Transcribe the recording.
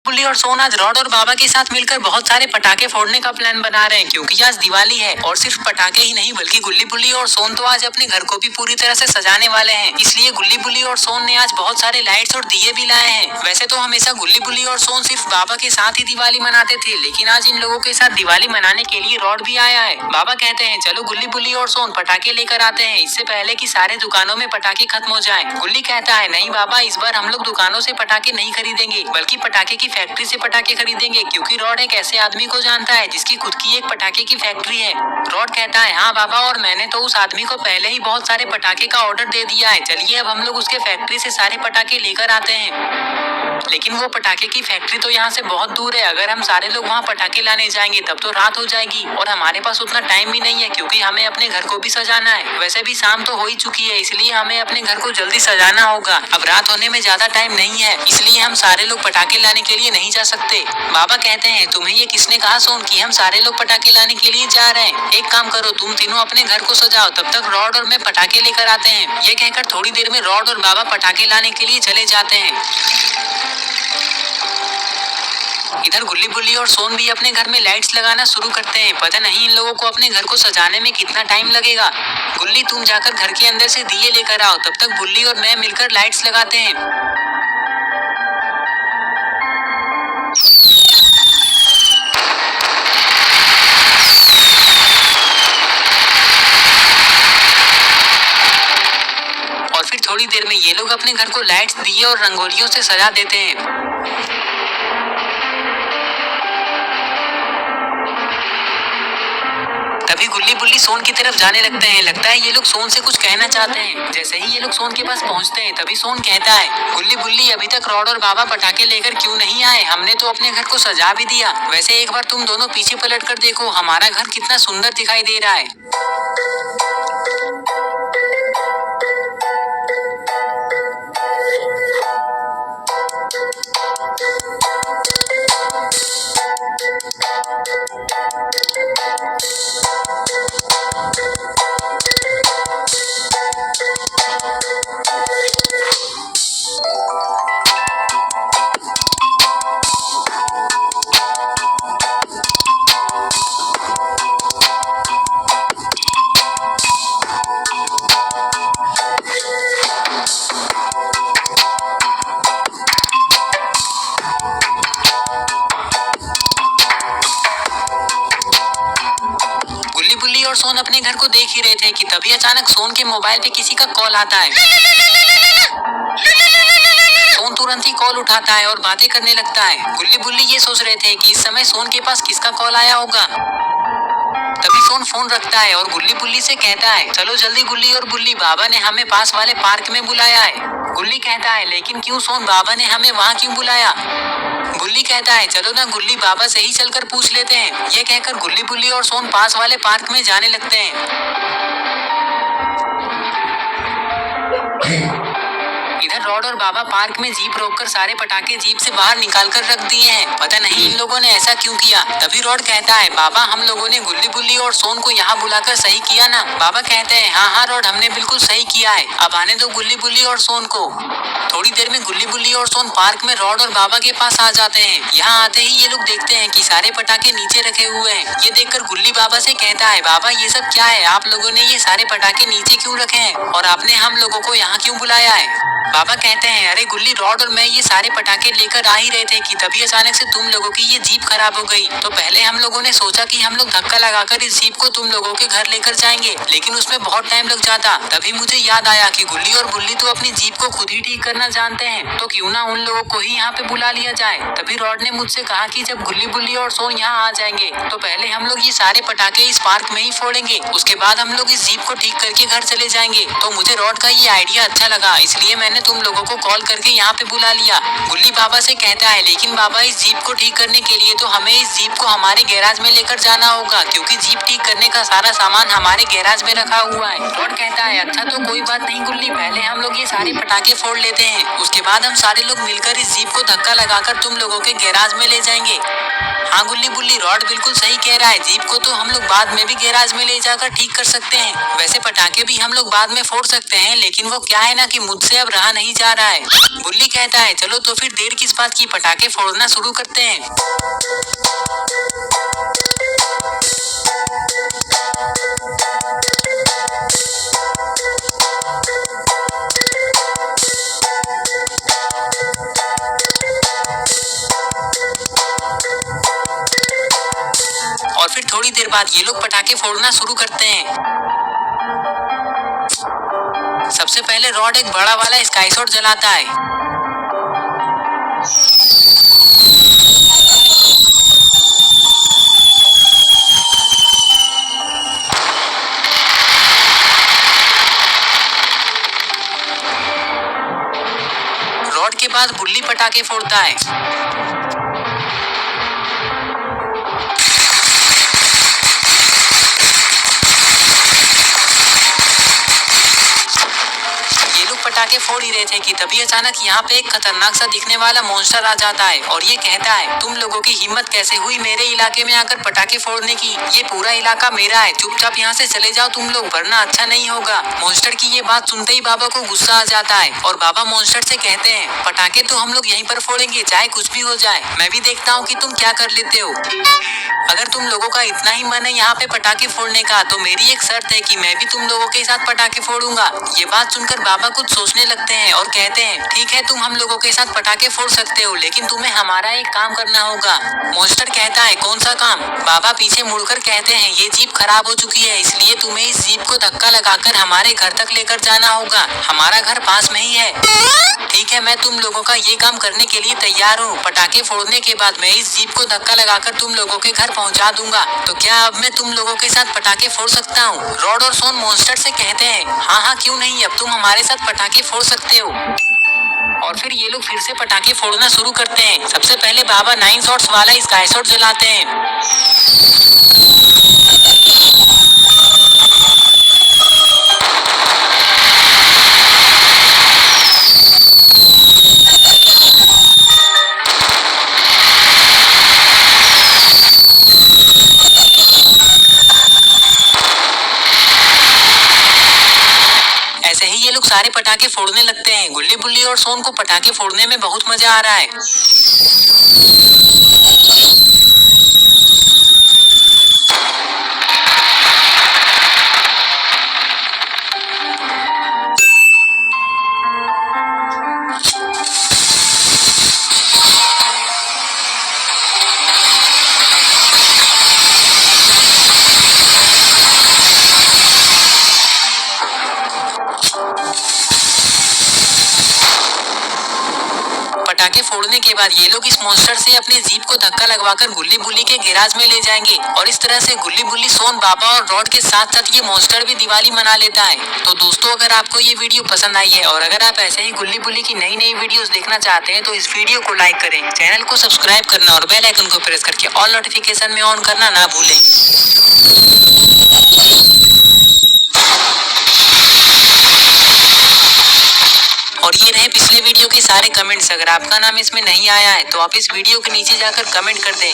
बुल्ली और सोन आज रॉड और बाबा के साथ मिलकर बहुत सारे पटाखे फोड़ने का प्लान बना रहे हैं, क्योंकि आज दिवाली है। और सिर्फ पटाखे ही नहीं बल्कि गुल्ली बुल्ली और सोन तो आज अपने घर को भी पूरी तरह से सजाने वाले हैं। इसलिए गुल्ली बुल्ली और सोन ने आज बहुत सारे लाइट्स और दिए भी लाए हैं। वैसे तो हमेशा गुल्ली बुल्ली और सोन सिर्फ बाबा के साथ ही दिवाली मनाते थे, लेकिन आज इन लोगों के साथ दिवाली मनाने के लिए रॉड भी आया है। बाबा कहते हैं चलो गुल्ली बुल्ली और सोन पटाखे लेकर आते हैं, इससे पहले कि सारे दुकानों में पटाखे खत्म हो जाएं। गुल्ली कहता है नहीं बाबा, इस बार हम लोग दुकानों से पटाखे नहीं खरीदेंगे बल्कि पटाखे की फैक्ट्री से पटाखे खरीदेंगे, क्योंकि रॉड एक ऐसे आदमी को जानता है जिसकी खुद की एक पटाखे की फैक्ट्री है। रॉड कहता है हाँ बाबा, और मैंने तो उस आदमी को पहले ही बहुत सारे पटाखे का ऑर्डर दे दिया है। चलिए अब हम लोग उसके फैक्ट्री से सारे पटाखे लेकर आते हैं। लेकिन वो पटाखे की फैक्ट्री तो यहाँ से बहुत दूर है। अगर हम सारे लोग वहाँ पटाखे लाने जाएंगे तब तो रात हो जाएगी और हमारे पास उतना टाइम भी नहीं है, क्योंकि हमें अपने घर को भी सजाना है। वैसे भी शाम तो हो ही चुकी है, इसलिए हमें अपने घर को जल्दी सजाना होगा। अब रात होने में ज्यादा टाइम नहीं है, इसलिए हम सारे लोग पटाखे लाने के लिए नहीं जा सकते। बाबा कहते हैं तुम्हें ये किसने कहा सोन कि हम सारे लोग पटाखे लाने के लिए जा रहे हैं? एक काम करो, तुम तीनों अपने घर को सजाओ, तब तक रॉड और मैं पटाखे लेकर आते हैं। ये कहकर थोड़ी देर में रॉड और बाबा पटाखे लाने के लिए चले जाते हैं। इधर गुल्ली बुल्ली और सोन भी अपने घर में लाइट्स लगाना शुरू करते हैं। पता नहीं इन लोगों को अपने घर को सजाने में कितना टाइम लगेगा। गुल्ली तुम जाकर घर के अंदर से दिए लेकर आओ, तब तक बुल्ली और मैं मिलकर लाइट्स लगाते हैं। और फिर थोड़ी देर में ये लोग अपने घर को लाइट्स, दिए और रंगोलियों से सजा देते हैं। तभी गुल्ली बुल्ली सोन की तरफ जाने लगते हैं। लगता है ये लोग सोन से कुछ कहना चाहते हैं। जैसे ही ये लोग सोन के पास पहुंचते हैं तभी सोन कहता है गुल्ली बुल्ली, अभी तक रॉड और बाबा पटाखे लेकर क्यों नहीं आए? हमने तो अपने घर को सजा भी दिया। वैसे एक बार तुम दोनों पीछे पलट कर देखो, हमारा घर कितना सुंदर दिखाई दे रहा है। और सोन अपने घर को देख ही रहे थे कि तभी अचानक सोन के मोबाइल पे किसी का कॉल आता है। सोन तुरंत ही कॉल उठाता है और बातें करने लगता है। गुल्ली बुल्ली ये सोच रहे थे कि इस समय सोन के पास किसका कॉल आया होगा। तभी सोन फोन रखता है और गुल्ली बुल्ली से कहता है चलो जल्दी गुल्ली और बुल्ली, बाबा ने हमें पास वाले पार्क में बुलाया है। गुल्ली कहता है लेकिन क्यों सोन, बाबा ने हमें वहाँ क्यों बुलाया? गुल्ली कहता है चलो ना गुल्ली, बाबा से ही चलकर पूछ लेते हैं। ये कहकर गुल्ली बुल्ली और सोन पास वाले पार्क में जाने लगते हैं। इधर रॉड और बाबा पार्क में जीप रोककर सारे पटाखे जीप से बाहर निकाल कर रख दिए हैं। पता नहीं इन लोगों ने ऐसा क्यों किया। तभी रॉड कहता है बाबा, हम लोगों ने गुल्ली बुल्ली और सोन को यहाँ बुलाकर सही किया ना? बाबा कहते हैं हाँ हाँ रॉड, हमने बिल्कुल सही किया है। अब आने दो गुल्ली बुल्ली और सोन को। थोड़ी देर में गुल्ली बुल्ली और सोन पार्क में रॉड और बाबा के पास आ जाते हैं। यहाँ आते ही ये लोग देखते हैं कि सारे पटाखे नीचे रखे हुए हैं। ये देखकर गुल्ली बाबा से कहता है बाबा ये सब क्या है? आप लोगों ने ये सारे पटाखे नीचे क्यों रखे हैं और आपने हम लोगों को यहाँ क्यों बुलाया है? बाबा कहते हैं अरे गुल्ली, रॉड और मैं ये सारे पटाखे लेकर आ ही रहे थे कि तभी अचानक से तुम लोगों की ये जीप खराब हो गई। तो पहले हम लोगों ने सोचा कि हम लोग धक्का लगाकर इस जीप को तुम लोगों के घर लेकर जाएंगे, लेकिन उसमें बहुत टाइम लग जाता। तभी मुझे याद आया कि गुल्ली और बुल्ली तो अपनी जीप को खुद ही ठीक करना जानते हैं, तो क्यों ना उन लोगों को ही यहाँ पे बुला लिया जाए। तभी रॉड ने मुझसे कहा कि जब गुल्ली बुल्ली और सोन यहाँ आ जाएंगे तो पहले हम लोग ये सारे पटाखे इस पार्क में ही फोड़ेंगे, उसके बाद हम लोग इस जीप को ठीक करके घर चले जाएंगे। तो मुझे रॉड का ये आइडिया अच्छा लगा, इसलिए मैंने तुम लोगों को कॉल करके यहाँ पे बुला लिया। गुल्ली बाबा से कहता है लेकिन बाबा, इस जीप को ठीक करने के लिए तो हमें इस जीप को हमारे गैराज में लेकर जाना होगा, क्योंकि जीप ठीक करने का सारा सामान हमारे गैराज में रखा हुआ है। रॉड कहता है अच्छा तो कोई बात नहीं गुल्ली, पहले हम लोग ये सारे पटाखे फोड़ लेते हैं, उसके बाद हम सारे लोग मिलकर इस जीप को धक्का लगाकर तुम लोगों के गैराज में ले जाएंगे। हाँ गुल्ली बुल्ली, रॉड बिल्कुल सही कह रहा है। जीप को तो हम लोग बाद में भी गैराज में ले जाकर ठीक कर सकते हैं। वैसे पटाखे भी हम लोग बाद में फोड़ सकते हैं, लेकिन वो क्या है ना कि मुझसे अब रहा नहीं जा रहा है। गुल्ली कहता है चलो तो फिर देर किस बात की, पटाखे फोड़ना शुरू करते हैं। और फिर थोड़ी देर बाद ये लोग पटाखे फोड़ना शुरू करते हैं। सबसे पहले रॉड एक बड़ा वाला स्काई शॉट जलाता है। रॉड के बाद बुल्ली पटाखे फोड़ता है। पटाखे फोड़ ही रहे थे कि तभी अचानक यहाँ पे एक खतरनाक सा दिखने वाला मॉन्स्टर आ जाता है और ये कहता है तुम लोगों की हिम्मत कैसे हुई मेरे इलाके में आकर पटाखे फोड़ने की, ये पूरा इलाका मेरा है, चुपचाप यहाँ से चले जाओ तुम लोग वरना अच्छा नहीं होगा। मॉन्स्टर की ये बात सुनते ही बाबा को गुस्सा आ जाता है और बाबा मॉन्स्टर से कहते हैं पटाखे तो हम लोग यहीं पर फोड़ेंगे चाहे कुछ भी हो जाए, मैं भी देखता हूँ कि तुम क्या कर लेते हो। अगर तुम लोगों का इतना ही मन है यहाँ पे पटाखे फोड़ने का तो मेरी एक शर्त है कि मैं भी तुम लोगों के साथ पटाखे फोड़ूंगा। ये बात सुनकर बाबा कुछ सोचने लगते हैं और कहते हैं ठीक है तुम हम लोगों के साथ पटाखे फोड़ सकते हो लेकिन तुम्हें हमारा एक काम करना होगा। मॉन्स्टर कहता है कौन सा काम? बाबा पीछे मुड़कर कहते हैं ये जीप खराब हो चुकी है इसलिए तुम्हें इस जीप को धक्का लगाकर हमारे घर तक लेकर जाना होगा, हमारा घर पास में ही है। ठीक है मैं तुम लोगों का ये काम करने के लिए तैयार हूँ। पटाखे फोड़ने के बाद मैं इस जीप को धक्का लगाकर तुम लोगों के घर पहुँचा दूंगा, तो क्या अब मैं तुम लोगों के साथ पटाखे फोड़ सकता हूँ? रॉड और सोन मॉन्स्टर से कहते हैं हाँ क्यों नहीं, अब तुम हमारे साथ पटाखे फोड़ सकते हो। और फिर ये लोग फिर से पटाखे फोड़ना शुरू करते हैं। सबसे पहले बाबा 9 शॉट्स वाला स्काई शॉट जलाते हैं। ऐसे ही ये लोग सारे पटाखे फोड़ने लगते हैं। गुल्ली बुल्ली और सोन को पटाखे फोड़ने में बहुत मजा आ रहा है। पटाखे फोड़ने के बाद ये लोग इस मॉन्स्टर से अपनी जीप को धक्का लगवाकर गुल्ली बुल्ली के गैराज में ले जाएंगे और इस तरह से गुल्ली बुल्ली सोन बाबा और रॉड के साथ साथ ये मॉन्स्टर भी दिवाली मना लेता है। तो दोस्तों अगर आपको ये वीडियो पसंद आई है और अगर आप ऐसे ही गुल्ली बुल्ली की नई नई वीडियोस देखना चाहते हैं तो इस वीडियो को लाइक करें, चैनल को सब्सक्राइब करना और बेल आइकन को प्रेस करके ऑल नोटिफिकेशन में ऑन करना ना भूलें। और ये रहे पिछले वीडियो के सारे कमेंट्स। अगर आपका नाम इसमें नहीं आया है तो आप इस वीडियो के नीचे जाकर कमेंट कर दें।